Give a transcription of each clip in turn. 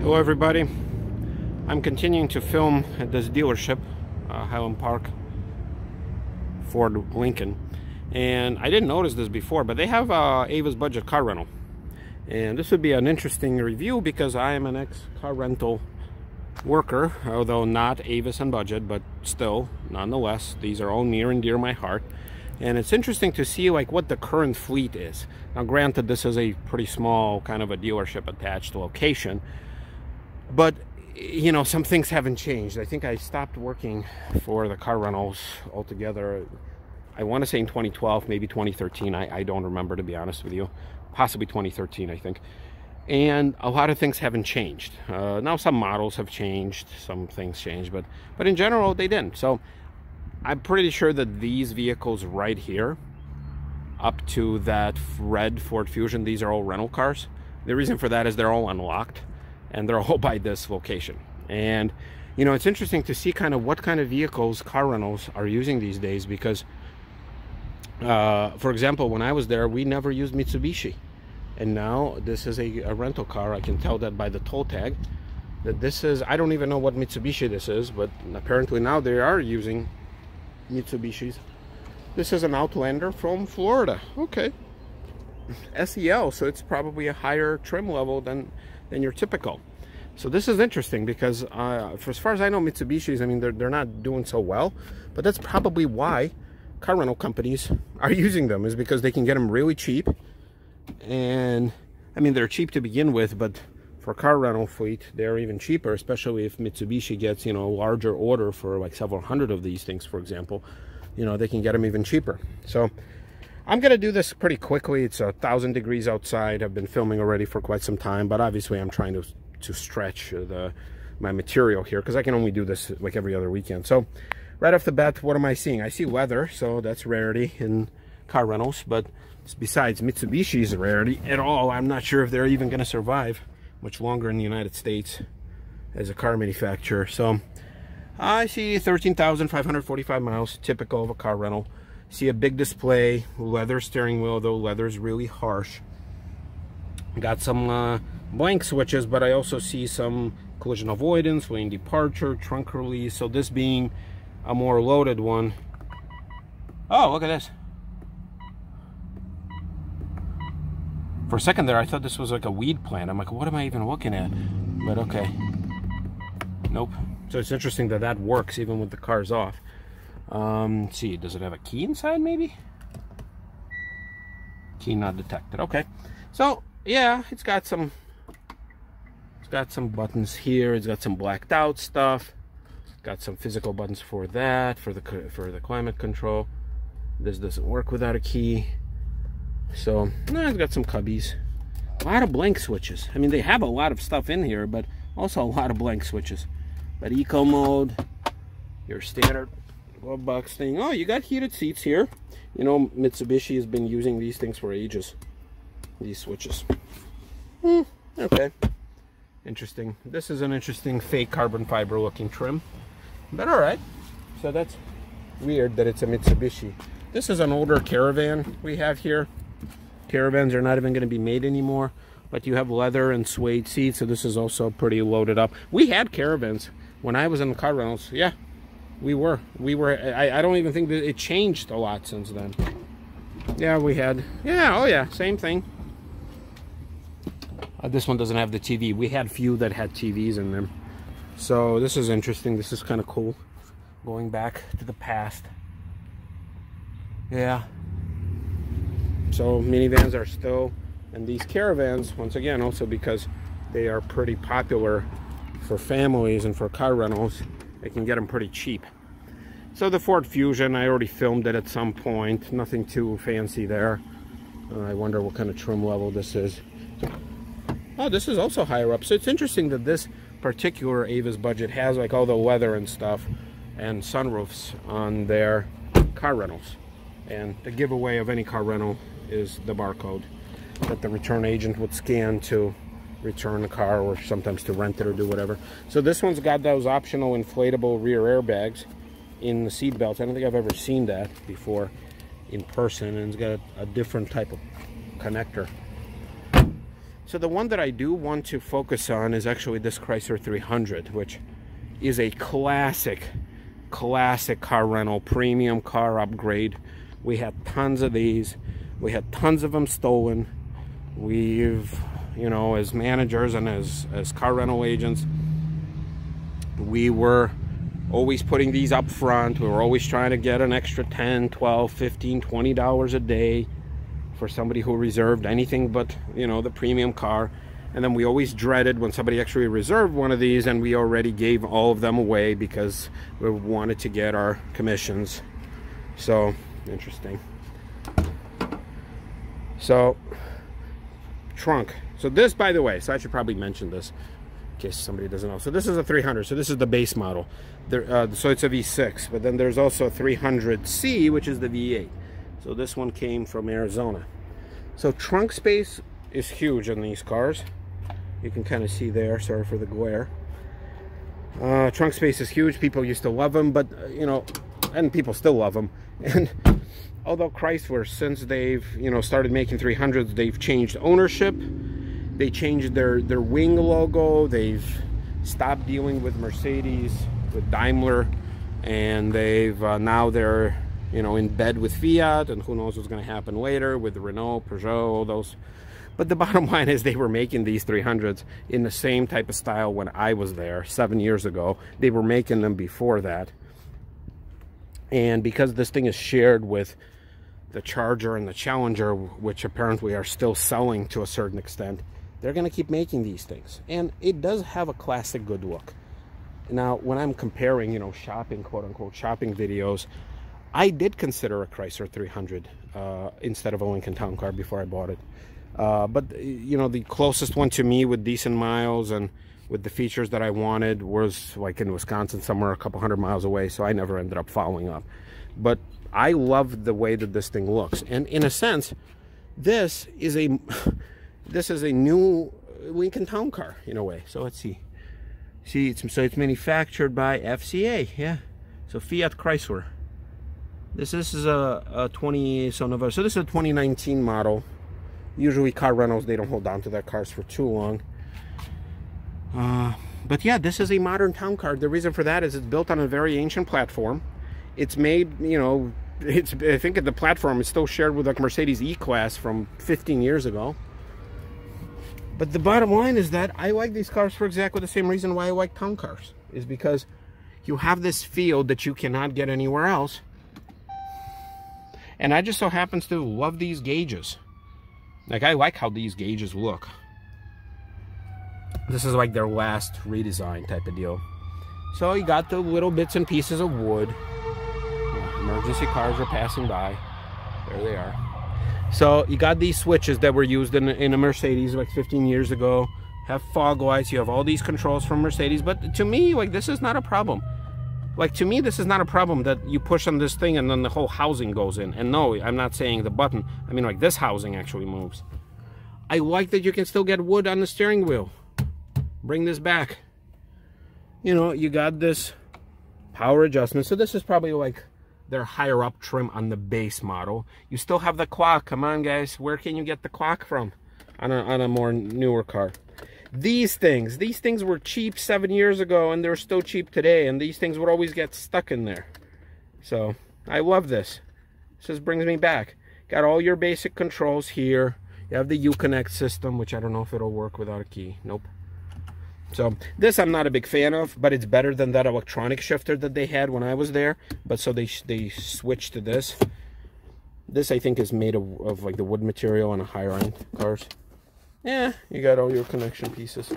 Hello everybody, I'm continuing to film at this dealership, Highland Park Ford Lincoln, and I didn't notice this before, but they have Avis budget car rental, and this would be an interesting review because I am an ex-car rental worker, although not Avis and budget, but still, nonetheless, these are all near and dear to my heart. And it's interesting to see like what the current fleet is. Now granted, this is a pretty small kind of a dealership attached location, but you know, some things haven't changed. I think I stopped working for the car rentals altogether, I want to say in 2012, maybe 2013. I don't remember, to be honest with you. Possibly 2013, I think. And a lot of things haven't changed. Now some models have changed, some things changed, but in general they didn't. So I'm pretty sure that these vehicles right here, up to that red Ford Fusion, these are all rental cars. The reason for that is they're all unlocked, and they're all by this location. And you know, it's interesting to see kind of what kind of vehicles car rentals are using these days, because for example, when I was there, we never used Mitsubishi, and now this is a rental car. I can tell that by the toll tag that this is, I don't even know what Mitsubishi this is, but apparently now they are using Mitsubishis. This is an Outlander from Florida. Okay, SEL, so it's probably a higher trim level than your typical. So this is interesting because for as far as I know, Mitsubishis, I mean, they're not doing so well, but that's probably why car rental companies are using them, is because they can get them really cheap. And I mean, they're cheap to begin with, but for a car rental fleet, they're even cheaper, especially if Mitsubishi gets, you know, a larger order for like several hundred of these things, for example. You know, they can get them even cheaper. So I'm gonna do this pretty quickly. It's 1,000 degrees outside. I've been filming already for quite some time, but obviously I'm trying to stretch my material here, because I can only do this like every other weekend. So right off the bat, what am I seeing? I see leather, so that's rarity in car rentals, but besides Mitsubishi's a rarity at all, I'm not sure if they're even gonna survive much longer in the United States as a car manufacturer. So I see 13,545 miles, typical of a car rental. See a big display, leather steering wheel, though leather's really harsh. Got some blank switches, but I also see some collision avoidance, lane departure, trunk release. So this being a more loaded one. Oh, look at this. For a second there, I thought this was like a weed plant. I'm like, what am I even looking at? But okay. Nope. So it's interesting that that works even with the cars off. Let's see, does it have a key inside maybe? Key not detected. Okay. So yeah, it's got some buttons here. It's got some blacked out stuff. Got some physical buttons for that, for the climate control. This doesn't work without a key. So, no, it's got some cubbies. A lot of blank switches. I mean, they have a lot of stuff in here, but also a lot of blank switches. But eco mode, your standard glove box thing. Oh, you got heated seats here. You know, Mitsubishi has been using these things for ages. These switches. Okay. Interesting. This is an interesting fake carbon fiber looking trim. But alright. So that's weird that it's a Mitsubishi. This is an older Caravan we have here. Caravans are not even going to be made anymore, but you have leather and suede seats, so this is also pretty loaded up. We had Caravans when I was in the car rentals. Yeah, we were. I don't even think that it changed a lot since then. Yeah, we had. Yeah, oh yeah, same thing. This one doesn't have the TV. We had few that had TVs in them. So this is interesting. This is kind of cool. Going back to the past. Yeah. So minivans are still, and these Caravans, once again, also because they are pretty popular for families and for car rentals, they can get them pretty cheap. So the Ford Fusion, I already filmed it at some point. Nothing too fancy there. I wonder what kind of trim level this is. Oh, this is also higher up. So it's interesting that this particular Avis budget has like all the leather and stuff and sunroofs on their car rentals. And the giveaway of any car rental is the barcode that the return agent would scan to return the car, or sometimes to rent it or do whatever. So this one's got those optional inflatable rear airbags in the seat belts. I don't think I've ever seen that before in person, and it's got a different type of connector. So the one that I do want to focus on is actually this Chrysler 300, which is a classic car rental, premium car upgrade. We had tons of these. We had tons of them stolen. We've, you know, as managers and as car rental agents, we were always putting these up front. We were always trying to get an extra $10, $12, $15, $20 a day for somebody who reserved anything but, you know, the premium car. And then we always dreaded when somebody actually reserved one of these and we already gave all of them away because we wanted to get our commissions. So, interesting. So, trunk. So this, by the way, so I should probably mention this in case somebody doesn't know. So this is a 300, so this is the base model. There, so it's a V6, but then there's also a 300C, which is the V8. So this one came from Arizona. So trunk space is huge on these cars. You can kind of see there, sorry for the glare. Trunk space is huge. People used to love them, but you know, and people still love them. And although Chrysler, since they've, you know, started making 300s, they've changed ownership. They changed their wing logo. They've stopped dealing with Mercedes, with Daimler, and they've now they're, you know, in bed with Fiat, and who knows what's going to happen later with Renault, Peugeot, all those. But the bottom line is they were making these 300s in the same type of style when I was there 7 years ago. They were making them before that. And because this thing is shared with the Charger and the Challenger, which apparently are still selling to a certain extent, they're going to keep making these things. And it does have a classic good look. Now, when I'm comparing, you know, shopping, quote-unquote, shopping videos, I did consider a Chrysler 300 instead of a Lincoln Town Car before I bought it. But, you know, the closest one to me with decent miles and with the features that I wanted was like in Wisconsin, somewhere a couple hundred miles away, so I never ended up following up. But I love the way that this thing looks. And in a sense, this is a new Lincoln Town Car in a way. So let's see. See, it's manufactured by FCA, yeah. So Fiat Chrysler. This is a 2019 model. Usually car rentals, they don't hold on to their cars for too long. But yeah, this is a modern town car. The reason for that is it's built on a very ancient platform. It's made, you know, I think the platform is still shared with like Mercedes E-Class from 15 years ago. But the bottom line is that I like these cars for exactly the same reason why I like town cars. Is because you have this feel that you cannot get anywhere else. And I just so happens to love these gauges. Like, I like how these gauges look. This is like their last redesign type of deal. So you got the little bits and pieces of wood. Emergency cars are passing by. There they are. So you got these switches that were used in a Mercedes like 15 years ago. Have fog lights. You have all these controls from Mercedes. But to me, like, this is not a problem. Like, to me, this is not a problem that you push on this thing and then the whole housing goes in. And no, I'm not saying the button. I mean, like, this housing actually moves. I like that you can still get wood on the steering wheel. Bring this back. You know, you got this power adjustment. So this is probably like their higher up trim on the base model. You still have the clock. Come on, guys. Where can you get the clock from on a more newer car? These things were cheap 7 years ago, and they're still cheap today, and these things would always get stuck in there. So I love this. This just brings me back. Got all your basic controls here. You have the Uconnect system, which I don't know if it'll work without a key. Nope. So this I'm not a big fan of, but it's better than that electronic shifter that they had when I was there. But so they switched to this. This I think is made of like the wood material on a higher end cars. Yeah, you got all your connection pieces.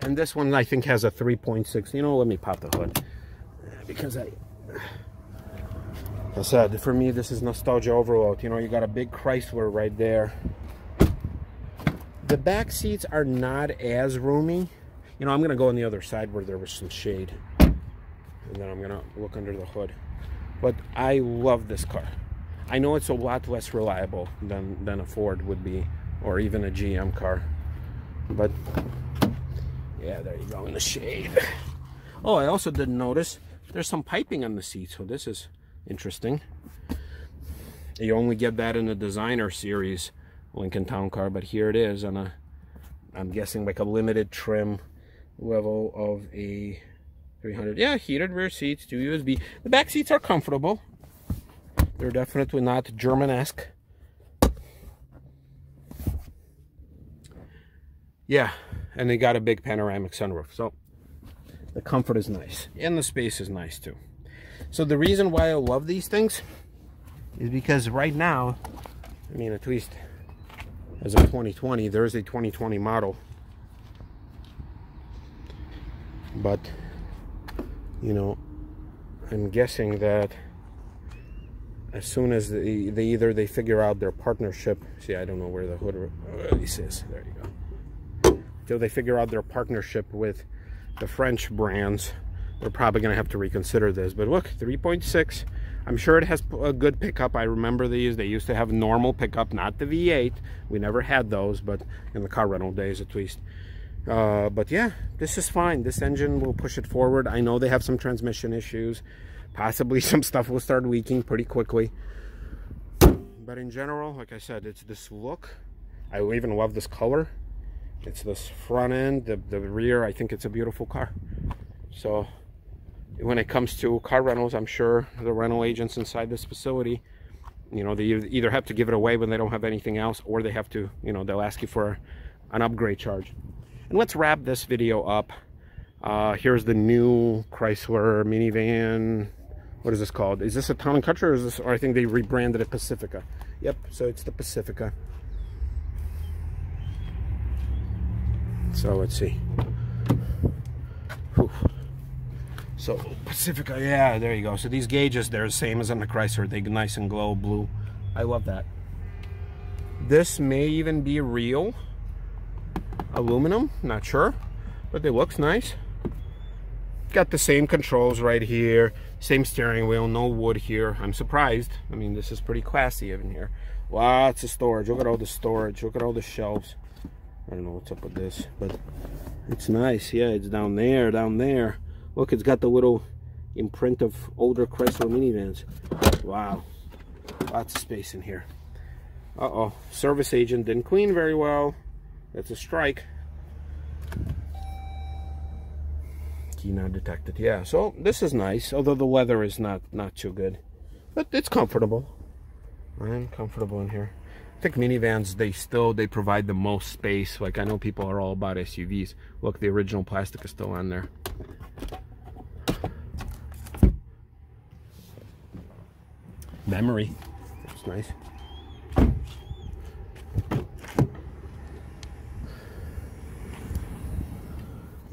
And this one I think has a 3.6. You know, let me pop the hood. Because I said, for me, this is nostalgia overload. You know, you got a big Chrysler right there. The back seats are not as roomy. You know, I'm going to go on the other side where there was some shade. And then I'm going to look under the hood. But I love this car. I know it's a lot less reliable than a Ford would be, or even a GM car. But, yeah, there you go in the shade. Oh, I also didn't notice there's some piping on the seat, so this is interesting. You only get that in the Designer series Lincoln Town Car, but here it is on a, I'm guessing like a limited trim level of a 300. Yeah, heated rear seats, 2 USB. The back seats are comfortable. They're definitely not German-esque. Yeah, and they got a big panoramic sunroof, so the comfort is nice, and the space is nice too. So the reason why I love these things is because right now, I mean, at least as of 2020, there's a 2020 model, but you know, I'm guessing that as soon as they figure out their partnership, see, I don't know where the hood release is, there you go. Till they figure out their partnership with the French brands, they're probably going to have to reconsider this. But look, 3.6. I'm sure it has a good pickup. I remember these. They used to have normal pickup, not the V8. We never had those, but in the car rental days at least. But yeah, this is fine. This engine will push it forward. I know they have some transmission issues. Possibly some stuff will start leaking pretty quickly. But in general, like I said, it's this look. I even love this color. It's this front end, the rear. I think it's a beautiful car. So when it comes to car rentals, I'm sure the rental agents inside this facility, you know, they either have to give it away when they don't have anything else, or they have to, you know, they'll ask you for an upgrade charge. And let's wrap this video up. Here's the new Chrysler minivan. What is this called? Is this a Town & Country, or is this, or I think they rebranded it Pacifica. Yep, so it's the Pacifica. So let's see. Whew. So Pacifica, yeah, there you go. So these gauges, they're the same as on the Chrysler. They're nice and glow blue. I love that. This may even be real aluminum, not sure, but it looks nice. Got the same controls right here, same steering wheel, no wood here. I'm surprised. I mean, this is pretty classy in here. Lots of storage. Look at all the storage. Look at all the shelves. I don't know what's up with this, but it's nice. Yeah, it's down there, down there. Look, it's got the little imprint of older Chrysler minivans. Wow, lots of space in here. Uh-oh, service agent didn't clean very well. That's a strike. Key not detected. Yeah, so this is nice, although the leather is not too good, but it's comfortable. I'm comfortable in here. I think minivans, they provide the most space. Like, I know people are all about SUVs. Look, the original plastic is still on there. Memory, that's nice.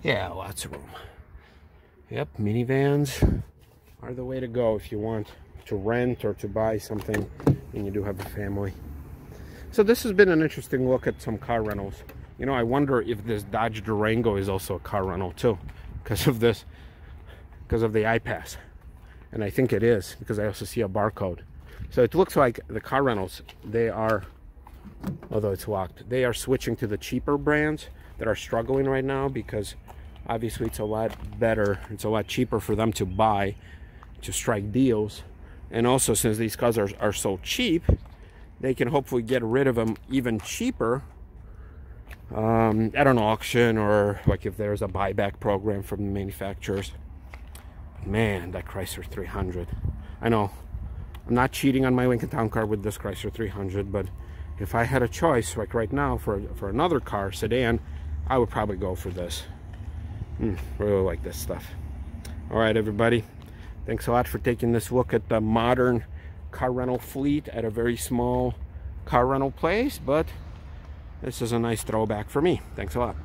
Yeah, lots of room. Yep, minivans are the way to go if you want to rent or to buy something and you do have a family. So this has been an interesting look at some car rentals. You know, I wonder if this Dodge Durango is also a car rental too, because of this, because of the iPass. And I think it is, because I also see a barcode. So it looks like the car rentals, they are, although it's locked, they are switching to the cheaper brands that are struggling right now, because obviously it's a lot better, it's a lot cheaper for them to buy, to strike deals. And also, since these cars are so cheap, they can hopefully get rid of them even cheaper at an auction, or like if there's a buyback program from the manufacturers. Man, that Chrysler 300. I know, I'm not cheating on my Lincoln Town Car with this Chrysler 300, but if I had a choice, like right now, for another car, sedan, I would probably go for this. Really like this stuff. All right, everybody. Thanks a lot for taking this look at the modern car rental fleet at a very small car rental place, but this is a nice throwback for me. Thanks a lot.